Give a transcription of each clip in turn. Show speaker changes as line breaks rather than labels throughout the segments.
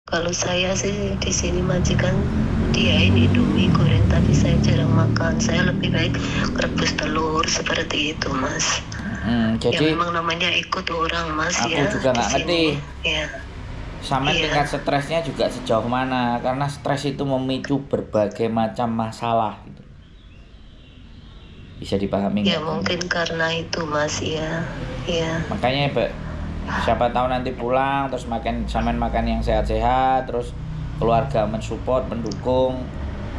Kalau saya sih di sini majikan diain Indomie goreng, tapi saya jarang makan. Saya lebih baik rebus telur seperti itu, Mas. Ya
Jadi
memang namanya ikut orang, Mas,
aku
ya
juga
di
nggak ngerti
sini. Ya,
sampean tingkat
iya,
stresnya juga sejauh mana, karena stres itu memicu berbagai macam masalah gitu. Bisa dipahami
ya
nggak gini?
mungkin karena itu, Mas, ya, ya,
Makanya siapa tahu nanti pulang terus makan sampean makan yang sehat-sehat, terus keluarga mensupport, mendukung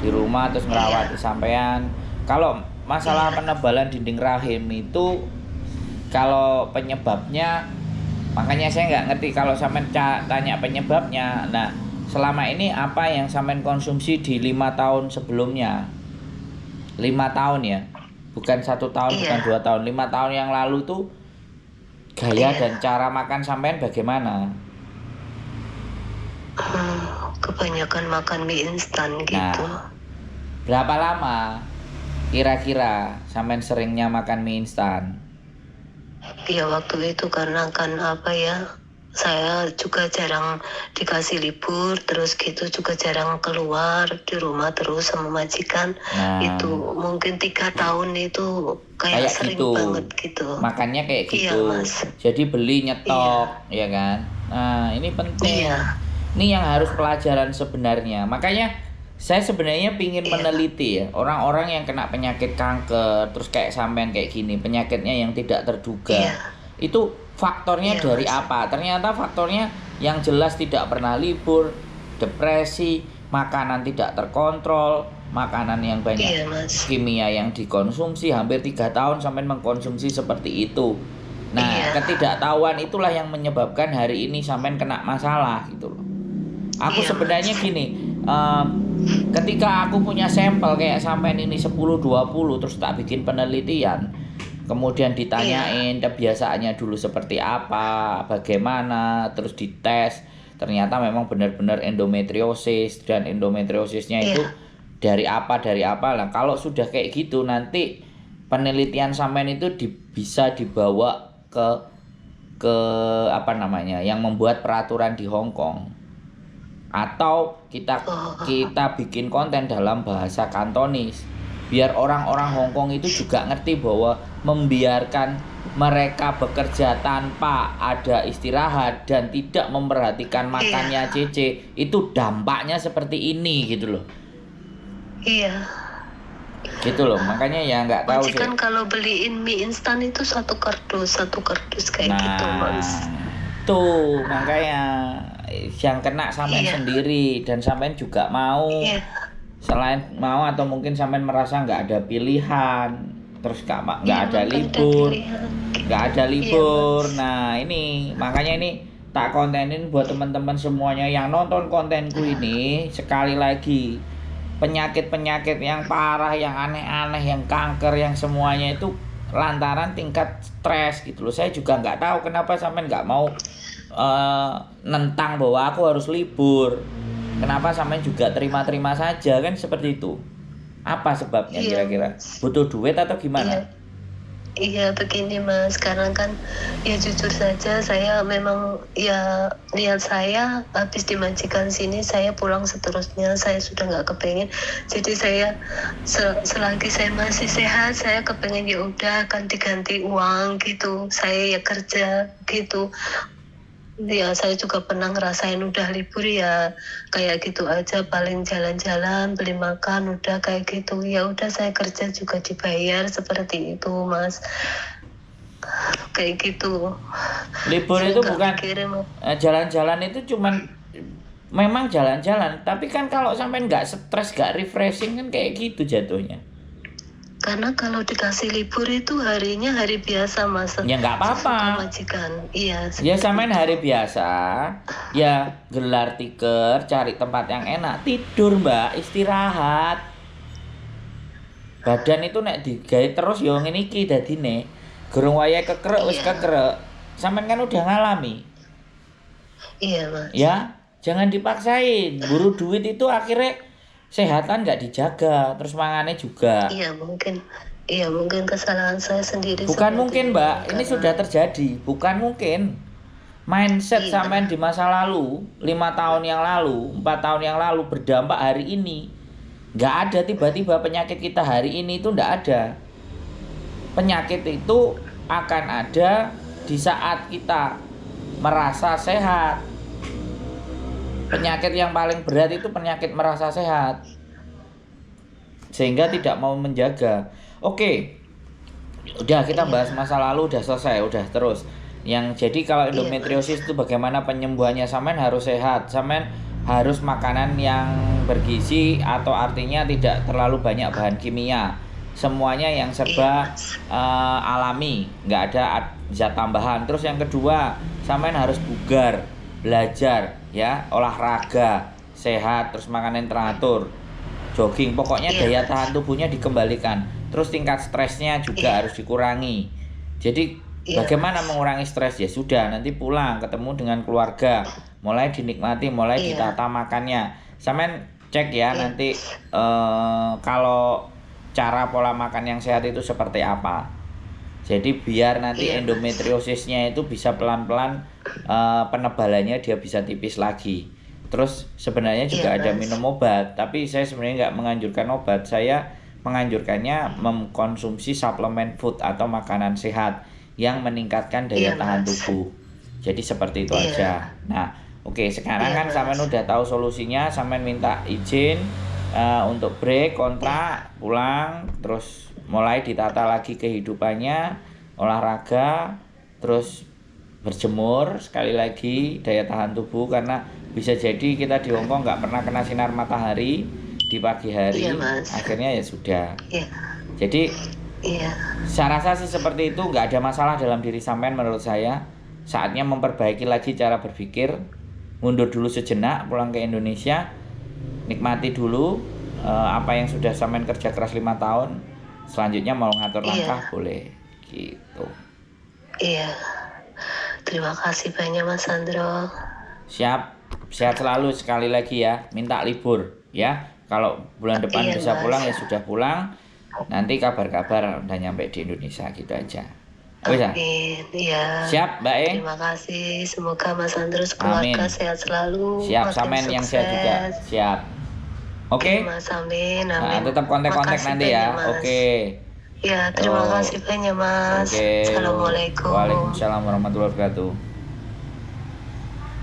di rumah terus
iya,
ngerawati sampean. Kalau masalah
iya.
penebalan dinding rahim itu, kalau penyebabnya, makanya saya nggak ngerti kalau sampean tanya penyebabnya. Nah, selama ini apa yang sampean konsumsi di 5 tahun sebelumnya? 5 tahun ya, bukan 1 tahun, bukan
Iya,
2 tahun, 5 tahun yang lalu tuh gaya
iya.
dan cara makan sampean bagaimana?
Kebanyakan makan mie instan gitu.
Nah, berapa lama kira-kira sampean seringnya makan mie instan?
Ya waktu itu karena kan apa ya, saya juga jarang dikasih libur, terus gitu juga jarang keluar di rumah terus sama majikan. Itu
Nah,
mungkin 3 tahun itu kayak
kayak
sering
gitu.
banget gitu.
Makannya kayak
Iya,
gitu.
Mas.
Jadi beli
Iya,
nyetok, ya kan? Nah, ini penting.
iya,
Ini yang harus pelajaran sebenarnya. Makanya saya sebenarnya pingin
iya,
meneliti ya, orang-orang yang kena penyakit kanker, terus kayak sampean kayak gini, penyakitnya yang tidak terduga.
iya,
Itu faktornya
iya,
dari
Mas.
apa? Ternyata faktornya yang jelas tidak pernah libur, depresi, makanan tidak terkontrol, makanan yang banyak
Iya, Mas.
kimia yang dikonsumsi hampir 3 tahun sampai mengkonsumsi seperti itu. Nah,
Iya,
ketidaktahuan itulah yang menyebabkan hari ini sampai kena masalah gitu loh. Aku
iya, Mas.
sebenarnya gini, ketika aku punya sampel kayak sampean ini 10 20, terus tak bikin penelitian, kemudian
Iya,
ditanyain kebiasaannya dulu seperti apa, bagaimana, terus dites, ternyata memang benar-benar endometriosis, dan endometriosisnya itu
iya,
dari apa lah. Kalau sudah kayak gitu nanti penelitian sampean itu bisa dibawa ke apa namanya, yang membuat peraturan di Hong Kong, atau kita
oh,
kita bikin konten dalam bahasa Kantonis biar orang-orang Hong Kong itu juga ngerti bahwa membiarkan mereka bekerja tanpa ada istirahat dan tidak memperhatikan
iya,
makannya Cece itu dampaknya seperti ini gitu loh.
iya.
Gitu loh, makanya ya nggak tahu sih.
Majikan kalau beliin mie instan itu satu kardus kayak gitu, Mas.
Nah, tuh makanya yang kena sampean
Iya,
sendiri, dan sampean juga mau,
iya,
selain mau atau mungkin sampean merasa nggak ada pilihan, terus nggak
iya,
ada
emang gak ada
libur,
pilihan
nggak
gitu.
ada
Iya, Mas.
libur. Nah, ini makanya ini tak kontenin buat teman-teman semuanya yang nonton kontenku ini. Sekali lagi, penyakit-penyakit yang parah, yang aneh-aneh, yang kanker, yang semuanya itu lantaran tingkat stres gitu loh. Saya juga nggak tahu kenapa sampean nggak mau eh, nentang bahwa aku harus libur. Kenapa sampean juga terima-terima saja kan seperti itu? Apa sebabnya
Iya,
kira-kira?
Mas.
Butuh duit atau
Iya,
gimana?
iya begini, Mas. Karena kan ya jujur saja saya memang ya niat saya habis dimajikan sini saya pulang seterusnya saya sudah nggak kepengen. Jadi saya selagi saya masih sehat saya kepengen ya udah ganti-ganti uang gitu. Saya ya kerja gitu. Ya saya juga pernah ngerasain udah libur ya kayak gitu aja, paling jalan-jalan beli makan udah kayak gitu, ya udah saya kerja juga dibayar seperti itu, Mas, kayak gitu.
Libur
Saya
itu
nggak
bukan
mikirin.
jalan-jalan, itu cuman memang jalan-jalan, tapi kan kalau sampai nggak stres, nggak refreshing kan kayak gitu jatuhnya.
Karena kalau dikasih libur itu harinya hari biasa, Mas,
Ya nggak apa-apa.
sesuka majikan, iya
Ya
seperti
samain
itu.
hari biasa, ya gelar tikar, cari tempat yang enak, tidur mbak, istirahat. Badan itu nek digawe terus yo ngene iki dadine. Gurung wayahe kekrek wis
Iya,
kekrek. Sampeyan kan udah ngalami.
iya, Mas.
Ya, jangan dipaksain. Buru duit itu akhirnya kesehatan nggak dijaga, terus mangannya juga.
Iya mungkin, iya mungkin kesalahan saya sendiri
Bukan
seperti
mungkin,
ini
Mbak. Ini
karena
sudah terjadi. Bukan mungkin. Mindset
Iya.
sampean di masa lalu, 5 tahun yang lalu, 4 tahun yang lalu berdampak hari ini. Nggak ada tiba-tiba penyakit kita hari ini itu nggak ada. Penyakit itu akan ada di saat kita merasa sehat. Penyakit yang paling berat itu penyakit merasa sehat. Sehingga tidak mau menjaga. Oke. Udah kita bahas masa lalu udah selesai, udah terus. Yang jadi kalau endometriosis itu bagaimana penyembuhannya, sampean harus sehat, sampean harus makanan yang bergizi atau artinya tidak terlalu banyak bahan kimia. Semuanya yang serba alami, nggak ada zat tambahan. Terus yang kedua, sampean harus bugar, belajar ya, olahraga, sehat, terus makanan teratur, jogging, pokoknya daya tahan tubuhnya dikembalikan. Terus tingkat stresnya juga harus dikurangi. Jadi bagaimana mengurangi stres? Ya sudah, nanti pulang ketemu dengan keluarga, mulai dinikmati, mulai ditata makannya. Sampean cek ya nanti kalau cara pola makan yang sehat itu seperti apa. Jadi biar nanti endometriosisnya itu bisa pelan-pelan penebalannya dia bisa tipis lagi. Terus sebenarnya juga ada minum obat, tapi saya sebenarnya nggak menganjurkan obat. Saya menganjurkannya mengkonsumsi suplemen food atau makanan sehat yang meningkatkan daya tahan tubuh. Jadi seperti itu aja. Nah, oke, sekarang kan sampean udah tahu solusinya, sampean minta izin untuk break kontrak, pulang, terus mulai ditata lagi kehidupannya, olahraga, terus berjemur, sekali lagi daya tahan tubuh, karena bisa jadi kita di Hongkong nggak pernah kena sinar matahari di pagi hari, akhirnya ya sudah. Jadi saya rasa sih seperti itu, nggak ada masalah dalam diri sampean menurut saya. Saatnya memperbaiki lagi cara berpikir, mundur dulu sejenak, pulang ke Indonesia, nikmati dulu apa yang sudah sampean kerja keras 5 tahun. Selanjutnya mau ngatur langkah boleh gitu.
Iya. Terima kasih banyak Mas Sandro.
Siap, sehat selalu sekali lagi ya. Minta libur ya. Kalau bulan depan bisa pulang ya sudah pulang. Nanti kabar-kabar udah nyampe di Indonesia gitu aja.
Amin. Iya.
Siap, Mbak E.
Terima kasih. Semoga Mas Sandro keluarga sehat selalu.
Siap, sampean yang sehat juga. Siap. Oke.
Mas, amin.
Nah, tetap kontak-kontak nanti ya. Oke.
Ya, terima kasih banyak Mas. Assalamualaikum.
Waalaikumsalam warahmatullahi wabarakatuh.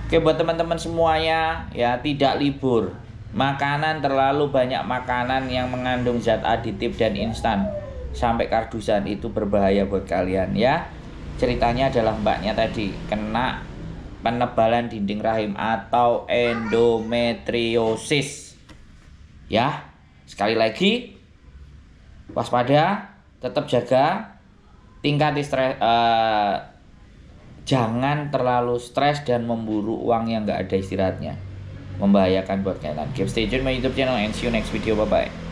Oke, buat teman-teman semuanya ya, tidak libur. Makanan terlalu banyak makanan yang mengandung zat aditif dan instan sampai kardusan itu berbahaya buat kalian ya. Ceritanya adalah mbaknya tadi kena penebalan dinding rahim atau endometriosis. Ya, sekali lagi waspada, tetap jaga tingkat stres, jangan terlalu stres dan memburu uang yang nggak ada istirahatnya, membahayakan buat kalian. Keep stay tune my YouTube channel and see you next video. Bye bye.